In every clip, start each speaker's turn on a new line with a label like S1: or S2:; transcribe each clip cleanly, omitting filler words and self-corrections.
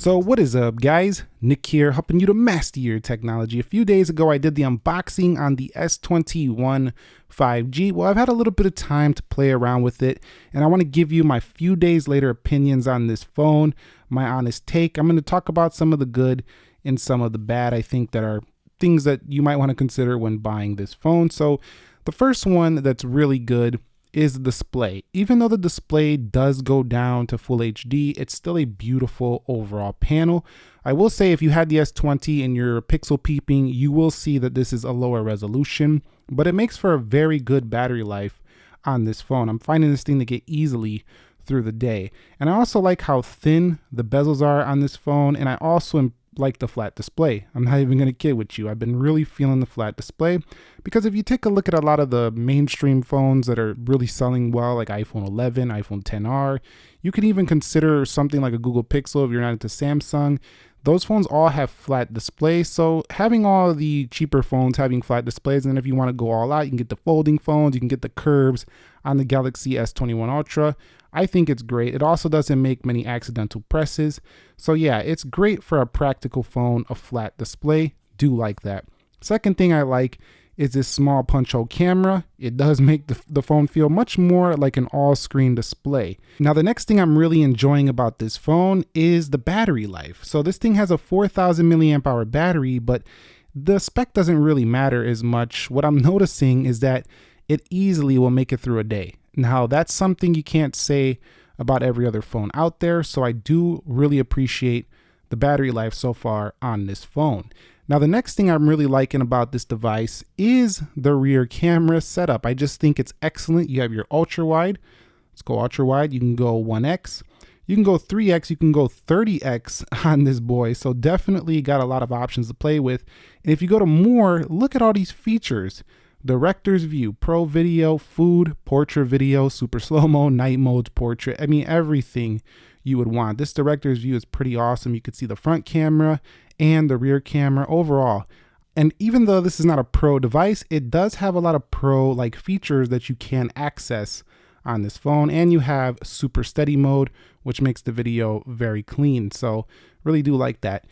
S1: So what is up, guys? Nick here, helping you to master your technology. A few days ago, I did the unboxing on the S21 5G. Well, I've had a little bit of time to play around with it, and I want to give you my few days later opinions on this phone, my honest take. I'm going to talk about some of the good and some of the bad, I think, that are things that you might want to consider when buying this phone. So the first one that's really good is the display. Even though the display does go down to full HD, it's still a beautiful overall panel. I will say if you had the S20 and you're pixel peeping, you will see that this is a lower resolution, but it makes for a very good battery life on this phone. I'm finding this thing to get easily through the day. And I also like how thin the bezels are on this phone, and I also like the flat display. I'm not even gonna kid with you. I've been really feeling the flat display because if you take a look at a lot of the mainstream phones that are really selling well, like iPhone 11, iPhone 10R, you can even consider something like a Google Pixel if you're not into Samsung. Those phones all have flat displays. So having all the cheaper phones having flat displays, and then if you want to go all out, you can get the folding phones, you can get the curves on the Galaxy S21 Ultra. I think it's great. It also doesn't make many accidental presses. So yeah, it's great for a practical phone, a flat display. Do like that. Second thing I like is this small punch hole camera. It does make the phone feel much more like an all-screen display. Now the next thing I'm really enjoying about this phone is the battery life. So this thing has a 4,000 milliamp hour battery, but the spec doesn't really matter as much. What I'm noticing is that it easily will make it through a day. Now that's something you can't say about every other phone out there, so I do really appreciate the battery life so far on this phone. Now the next thing I'm really liking about this device is the rear camera setup. I just think it's excellent. You have your ultra wide. Let's go ultra wide. You can go 1x. You can go 3x. You can go 30x on this boy. So definitely got a lot of options to play with. And if you go to more, look at all these features. Director's view, pro video, food, portrait video, super slow-mo, night modes, portrait. I mean, everything you would want. This director's view is pretty awesome. You could see the front camera and the rear camera overall. And even though this is not a pro device, it does have a lot of pro like features that you can access on this phone. And you have super steady mode, which makes the video very clean. So really do like that.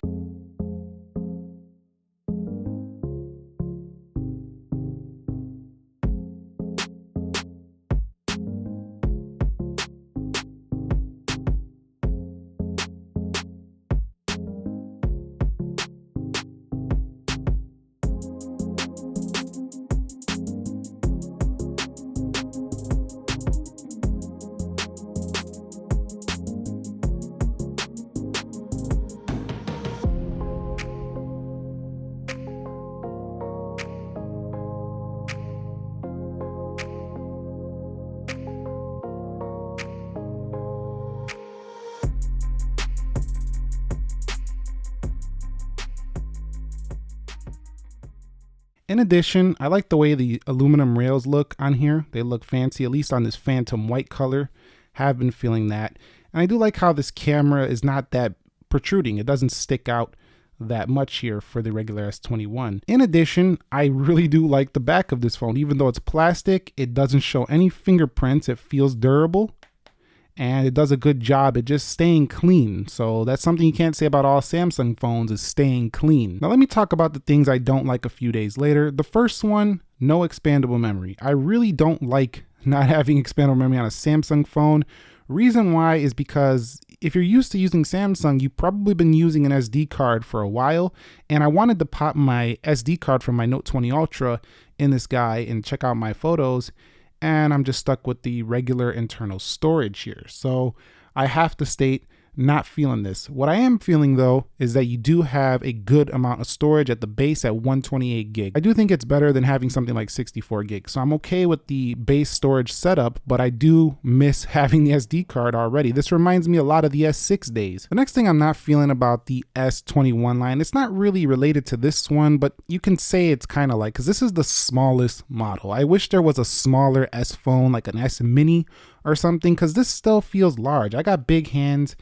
S1: In addition, I like the way the aluminum rails look on here. They look fancy, at least on this phantom white color. Have been feeling that. And I do like how this camera is not that protruding. It doesn't stick out that much here for the regular S21. In addition, I really do like the back of this phone. Even though it's plastic, it doesn't show any fingerprints. It feels durable. And it does a good job at just staying clean. So that's something you can't say about all Samsung phones, is staying clean. Now let me talk about the things I don't like a few days later. The first one, no expandable memory. I really don't like not having expandable memory on a Samsung phone. Reason why is because if you're used to using Samsung, you've probably been using an SD card for a while. And I wanted to pop my SD card from my Note 20 Ultra in this guy and check out my photos. And I'm just stuck with the regular internal storage here. So I have to state, not feeling this. What I am feeling though is that you do have a good amount of storage at the base at 128 gig. I do think it's better than having something like 64 gig. So I'm okay with the base storage setup, but I do miss having the SD card already. This reminds me a lot of the S6 days. The next thing I'm not feeling about the S21 line, it's not really related to this one, but you can say it's kind of like, because this is the smallest model. I wish there was a smaller S phone, like an S mini or something, because this still feels large. I got big hands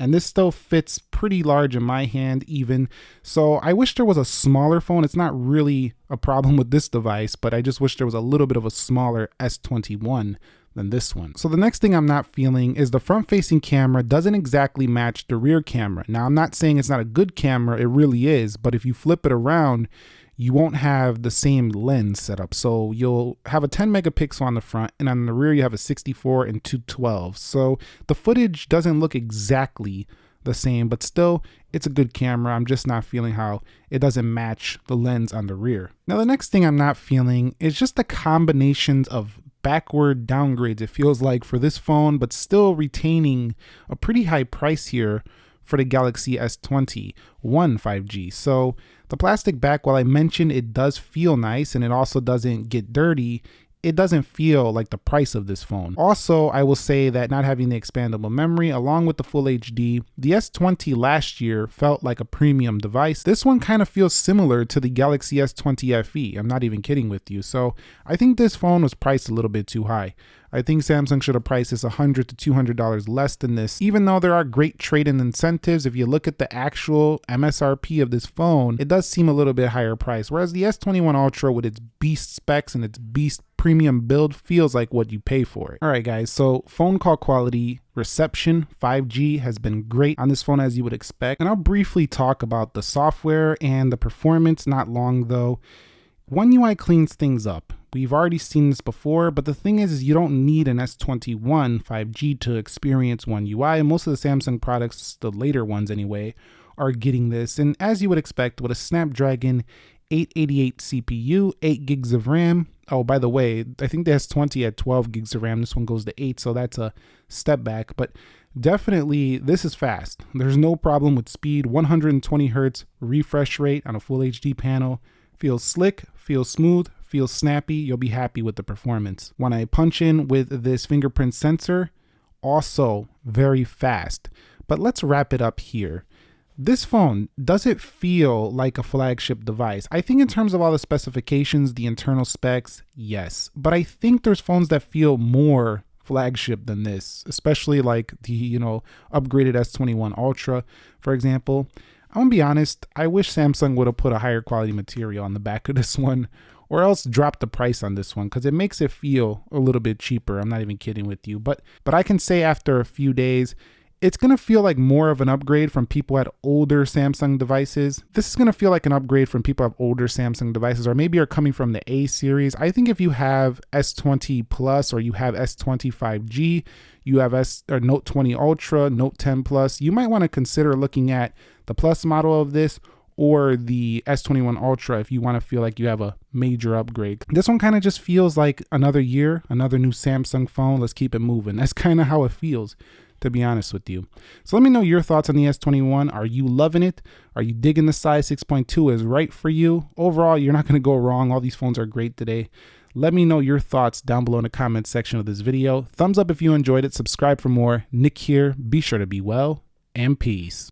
S1: and this still fits pretty large in my hand even. So I wish there was a smaller phone. It's not really a problem with this device, but I just wish there was a little bit of a smaller S21 than this one. So the next thing I'm not feeling is the front facing camera doesn't exactly match the rear camera. Now I'm not saying it's not a good camera, it really is, but if you flip it around, you won't have the same lens setup. So you'll have a 10 megapixel on the front, and on the rear you have a 64 and 212. So the footage doesn't look exactly the same, but still it's a good camera. I'm just not feeling how it doesn't match the lens on the rear. Now the next thing I'm not feeling is just the combinations of backward downgrades, it feels like, for this phone, but still retaining a pretty high price here for the Galaxy S21 5G. So the plastic back, while I mentioned it does feel nice and it also doesn't get dirty, it doesn't feel like the price of this phone. Also, I will say that not having the expandable memory along with the full HD, the S20 last year felt like a premium device. This one kind of feels similar to the Galaxy S20 FE. I'm not even kidding with you. So I think this phone was priced a little bit too high. I think Samsung should have priced this $100 to $200 less than this. Even though there are great trade-in incentives, if you look at the actual MSRP of this phone, it does seem a little bit higher price. Whereas the S21 Ultra with its beast specs and its beast premium build feels like what you pay for it. All right, guys, so phone call quality, reception, 5G has been great on this phone as you would expect. And I'll briefly talk about the software and the performance, not long though. One UI cleans things up. We've already seen this before, but the thing is you don't need an S21 5G to experience One UI, and most of the Samsung products, the later ones anyway, are getting this. And as you would expect, with a Snapdragon 888 CPU, 8 gigs of RAM. Oh, by the way, I think the S20 had 12 gigs of RAM. This one goes to 8, so that's a step back. But definitely, this is fast. There's no problem with speed. 120 hertz refresh rate on a full HD panel. Feels slick, feels smooth, feels snappy. You'll be happy with the performance. When I punch in with this fingerprint sensor, also very fast. But let's wrap it up here. This phone, does it feel like a flagship device? I think in terms of all the specifications, the internal specs, yes. But I think there's phones that feel more flagship than this, especially like the, upgraded S21 Ultra, for example. I'm gonna be honest, I wish Samsung would have put a higher quality material on the back of this one, or else drop the price on this one, because it makes it feel a little bit cheaper. I'm not even kidding with you. But I can say after a few days, it's going to feel like more of an upgrade from people who had older Samsung devices. This is going to feel like an upgrade from people who have older Samsung devices, or maybe are coming from the A series. I think if you have S20 Plus or you have S20 5G, you have Note 20 Ultra, Note 10 Plus, you might want to consider looking at the Plus model of this or the S21 Ultra if you want to feel like you have a major upgrade. This one kind of just feels like another year, another new Samsung phone. Let's keep it moving. That's kind of how it feels, to be honest with you. So let me know your thoughts on the S21. Are you loving it? Are you digging the size 6.2 is right for you? Overall, you're not going to go wrong. All these phones are great today. Let me know your thoughts down below in the comments section of this video. Thumbs up if you enjoyed it. Subscribe for more. Nick here. Be sure to be well, and peace.